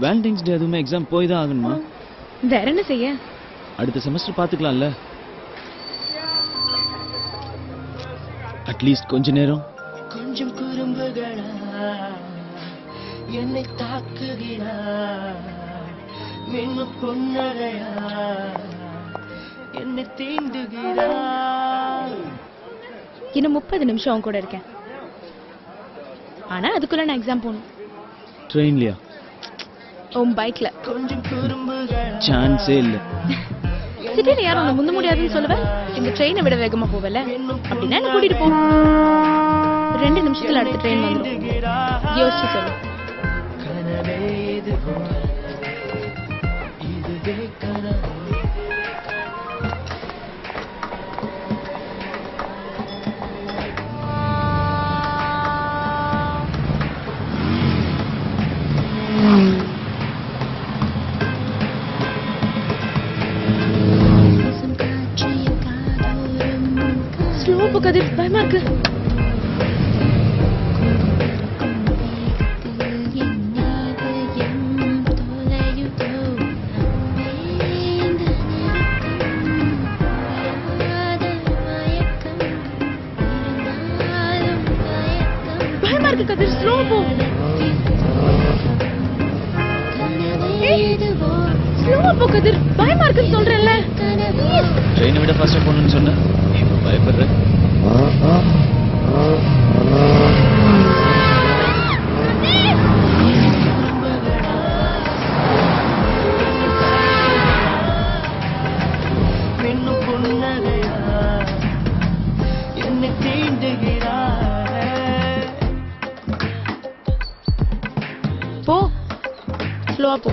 Valentine's டே அதுவுமே exam போய் தான் ஆகணுமா? வேற என்ன செய்ய? அடுத்த செமஸ்டர் பாத்துக்கலாம்ல. அட்லீஸ்ட் கொஞ்ச நேரம். கொஞ்சம் குறும்புகளா என்னை தாக்குகிறாய், மின்னு புன்னகையா என்னை தீண்டுகிறாய். இன்னும் 30 நிமிஷம் அவன் கூட இருக்கேன். ஆனா அதுக்குள்ள நான் எக்ஸாம் போகணும். ட்ரெயின்லயா? உன் பைக்ல. கொஞ்சம் குறும்புகளா சான்ஸே இல்ல. சிட்டில யாரும் உன்னை முந்த முடியாதுன்னு சொல்லுவேன். இந்த ட்ரெயினை விட வேகமா போவல. அப்படின்னா என்ன கூட்டிட்டு போ. 2 நிமிஷத்துல அடுத்த ட்ரெயின் வந்துடும். யோசிச்சு சொல்லு. கனவே இதுவோ இதுவே கனவு. ஸ்லோ போ கதிர், பயமா இருக்கு. பயமா இருக்கு கதிர், ஸ்லோ போ. ஸ்லோ போ கதிர், பயமா இருக்குன்னு சொல்றேன்ல. ட்ரெயினை விட ஃபாஸ்டா போகணும்னு சொன்ன, இப்ப பயப்படுற. மின்னு புன்னகையா என்னை தீண்டுகிறாய். போ, ஸ்லோவா போ.